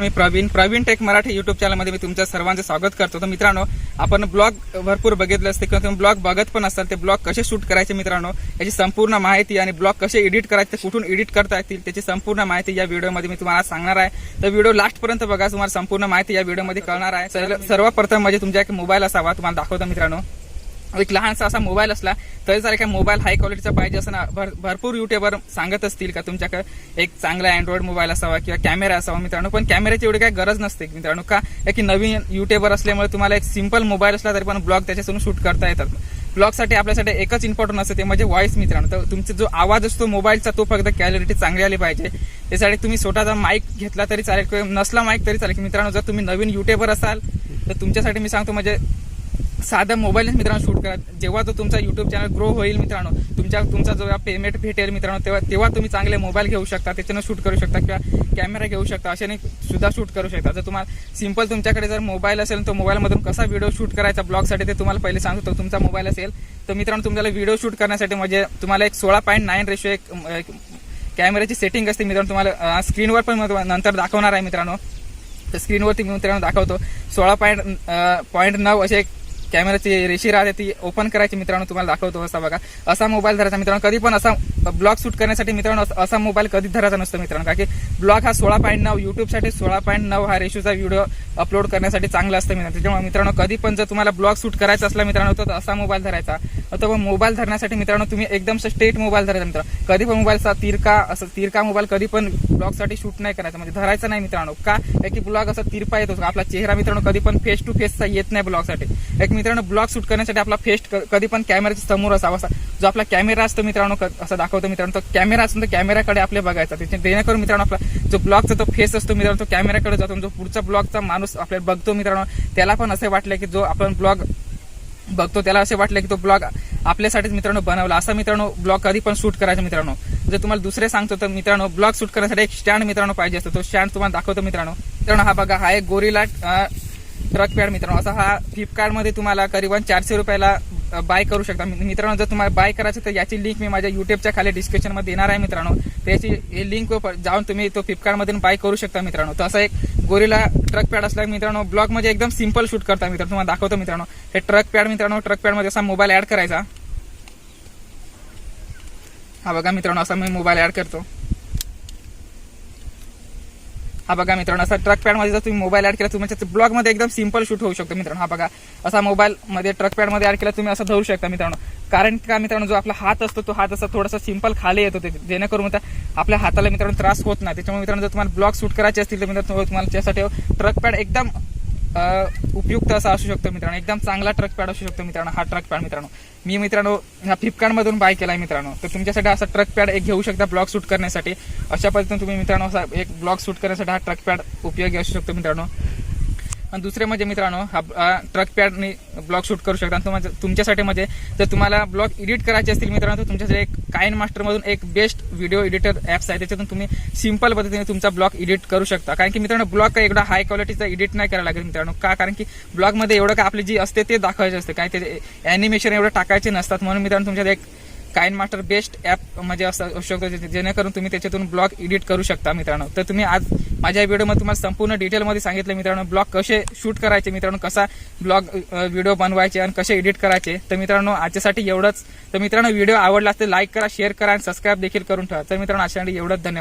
मी Pravin take Marathi YouTube चॅनलमध्ये मी तुमच्या सर्वांचं स्वागत करतो। तर मित्रांनो, आपण ब्लॉग भरपूर बघितले असते किंवा तुम्ही ब्लॉग बघत पण असाल, ते ब्लॉग कसे शूट करायचे मित्रांनो याची संपूर्ण माहिती आणि ब्लॉग कसे एडिट करायचे, कुठून एडिट करता येतील त्याची संपूर्ण माहिती या व्हिडिओमध्ये मी तुम्हाला सांगणार आहे। तर व्हिडिओ लास्ट पर्यंत बघा, तुम्हाला संपूर्ण माहिती या व्हिडिओमध्ये कळणार आहे। सर्वप्रथम म्हणजे तुमच्या एक मोबाईल असावा, तुम्हाला दाखवतो मित्रांनो। एक लहानसा असा मोबाईल असला तरी चालेल, काय मोबाईल हाय क्वालिटीचा पाहिजे असं ना, भरपूर युट्यूबर सांगत असतील का तुमच्याकडे एक चांगला अँड्रॉइड मोबाईल असावा किंवा कॅमेरा असावा मित्रांनो, पण कॅमेऱ्याची एवढी काही गरज नसते मित्रांनो। का की नवीन युट्यूबर असल्यामुळे तुम्हाला एक सिंपल मोबाईल असला तरी पण ब्लॉग त्याच्यातून शूट करता येतात। ब्लॉगसाठी आपल्यासाठी एकच इम्पॉर्टंट असते, ते म्हणजे व्हॉइस मित्रांनो। तर तुमचा जो आवाज असतो मोबाईलचा तो फक्त क्लॅरिटी चांगली आली पाहिजे। त्यासाठी तुम्ही स्वतःचा माईक घेतला तरी चालेल किंवा नसला माईक तरी चालेल मित्रांनो। जर तुम्ही नवीन युट्यूबर असाल तर तुमच्यासाठी मी सांगतो, म्हणजे साधा मोबाईल मित्रांनो शूट करा। जेव्हा तो तुमचा युट्यूब चॅनल ग्रो होईल मित्रांनो, तुमचा जो पेमेंट भेटेल मित्रांनो, तेव्हा तुम्ही चांगले मोबाईल घेऊ शकता, त्याच्यानं शूट करू शकता किंवा कॅमेरा घेऊ शकता, अशाने सुद्धा शूट करू शकता। जर तुम्हाला सिंपल तुमच्याकडे जर मोबाईल असेल तर मोबाईलमधून कसा व्हिडिओ शूट करायचा ब्लॉगसाठी ते तुम्हाला पहिले सांगतो। तुमचा मोबाईल असेल तर मित्रांनो, तुम्हाला व्हिडिओ शूट करण्यासाठी म्हणजे तुम्हाला एक 16:9 रेशो एक कॅमेऱ्याची सेटिंग असते मित्रांनो। तुम्हाला स्क्रीनवर पण नंतर दाखवणार आहे मित्रांनो। तर स्क्रीनवरती मित्रांनो दाखवतो 16.9 असे एक कॅमेराची रेषी राहते, ती ओपन करायची मित्रांनो, तुम्हाला दाखवतो। असा बघा, असा मोबाईल धरायचा मित्रांनो। कधी पण असा ब्लॉग शूट करण्यासाठी मित्रांनो असा मोबाईल कधी धरायचा नसतो मित्रांनो, कारण की ब्लॉग हा 16.9 युट्यूबसाठी 16.9 हा रेशोचा व्हिडिओ अपलोड करण्यासाठी चांगला असतं मित्रांनो। त्याच्यामुळे मित्रांनो, कधी पण जर तुम्हाला ब्लॉग शूट करायचा असला मित्रांनो तर असा मोबाईल धरायचा। अथवा मोबाईल धरण्यासाठी मित्रांनो तुम्ही एकदम स्ट्रेट मोबाईल धरायचा मित्रांनो। कधी पण मोबाईलचा तिरका मोबाईल कधी पण ब्लॉगसाठी शूट नाही करायचा, म्हणजे धरायचा नाही मित्रांनो। का की ब्लॉग असा तिरपा येतो, आपला चेहरा मित्रांनो कधी पण फेस टू फेसचा येत नाही ब्लॉगसाठी। एक मित्रांनो, ब्लॉग शूट करण्यासाठी आपला फेस कधी पण कॅमेऱ्याच्या समोर असावा। जो आपला कॅमेरा असतो मित्रांनो, असं दाखवतो मित्रांनो, तो कॅमेरा असतो, कॅमेऱ्याकडे आपले बघायचा। जेणेकरून मित्रांनो आपला जो ब्लॉगचा तो फेस असतो मित्रांनो, तो कॅमेऱ्याकडे जातो। जो पुढचा ब्लॉगचा माणूस आपल्याला बघतो मित्रांनो, त्याला पण असे वाटलं की जो आपण ब्लॉग बघतो त्याला असे वाटलं की तो ब्लॉग आपल्यासाठीच मित्रांनो बनवला, असा मित्रांनो ब्लॉग कधी पण शूट करायचा मित्रांनो। जर तुम्हाला दुसरे सांगतो तर मित्रांनो, ब्लॉग शूट करण्यासाठी एक स्टँड मित्रांनो पाहिजे असतो। तो स्टँड तुम्हाला दाखवतो मित्रांनो। हा बघा, हा एक गोरिला ट्रक पॅड मित्रांनो। असा हा फ्लिपकार्टमध्ये तुम्हाला करीबन 400 रुपयाला बाय करू शकता मित्रांनो। जर तुम्हाला बाय करायचं तर याची लिंक मी माझ्या युट्यूबच्या खाली डिस्क्रिप्शन मध्ये देणार आहे मित्रांनो। त्याची लिंक जाऊन तुम्ही तो फ्लिपकार्टमधून बाय करू शकता मित्रांनो। तर असा एक गोरिला ट्रक पॅड असला मित्रांनो, ब्लॉग म्हणजे एकदम सिंपल शूट करता मित्रांनो। तुम्हाला दाखवतो मित्रांनो, हे ट्रक पॅड मित्रांनो, ट्रक पॅड मध्ये असा मोबाईल ऍड करायचा। हा बघा मित्रांनो, असा मी मोबाईल ऍड करतो। हा बघा मित्रांनो, असा ट्रक पॅड मध्ये जर तुम्ही मोबाईल ऍड केला तुमच्या ब्लॉग मध्ये एकदम सिंपल शूट होऊ शकतो मित्रांनो। हा बघा, असा मोबाईल मध्ये ट्रक पॅड मध्ये ऍड केला तुम्ही असं धरू शकता मित्रांनो। कारण का मित्रांनो, जो आपला हात असतो तो हात असा थोडासा सिंपल खाली येतो, जेणेकरून आपल्या हाताला मित्रांनो त्रास होत नाही। त्याच्यामुळे मित्रांनो, जर तुम्हाला ब्लॉग शूट करायचे असतील तर मित्रांनो तुम्हाला त्यासाठी ट्रक पॅड एकदम उपयुक्त असा असू शकतो मित्रांनो। एकदम चांगला ट्रक पॅड असू शकतो मित्रांनो हा ट्रक पॅड मित्रांनो। मी मित्रांनो ह्या फ्लिपकार्ट मधून बाय केलाय मित्रांनो। तर तुमच्यासाठी असा ट्रक पॅड एक घेऊ शकता ब्लॉग शूट करण्यासाठी। अशा पद्धतीने तुम्ही मित्रांनो असा एक ब्लॉग शूट करण्यासाठी हा ट्रक पॅड उपयोगी असू शकतो मित्रांनो। आणि दुसरे म्हणजे मित्रांनो, हा ट्रक पॅडने ब्लॉग शूट करू शकता। आणि तुमच्यासाठी म्हणजे जर तुम्हाला ब्लॉग एडिट करायचे असतील मित्रांनो, तर तुमच्यासाठी एक काइनमास्टर मधून एक बेस्ट व्हिडिओ एडिटर ऍप्स आहे, त्याच्यातून तुम्ही सिंपल पद्धतीने तुमचा ब्लॉग एडिट करू शकता। कारण की मित्रांनो, ब्लॉग काही एवढा हाय क्वालिटीचा एडिट नाही करायला लागेल मित्रांनो। का कारण की ब्लॉग मध्ये एवढं का आपली जी असते ते दाखवायचे असते, काय ते अॅनिमेशन एवढं टाकायचे नसतात। म्हणून मित्रांनो, तुमच्यात एक काइनमास्टर बेस्ट ऍप म्हणजे असं असू शकतो, जेणेकरून तुम्ही त्याच्यातून ब्लॉग एडिट करू शकता मित्रांनो। तर तुम्ही आज माझ्या व्हिडिओमध्ये तुम्हाला संपूर्ण डिटेलमध्ये सांगितलं मित्रांनो, ब्लॉग कसे शूट करायचे मित्रांनो, कसा ब्लॉग व्हिडिओ बनवायचे आणि कसे एडिट करायचे। तर मित्रांनो, आजच्यासाठी एवढंच। तर मित्रांनो, व्हिडिओ आवडला असेल लाईक करा, शेअर करा आणि सबस्क्राईब देखील करून ठेवा। तर मित्रांनो, आजच्यासाठी एवढंच, धन्यवाद।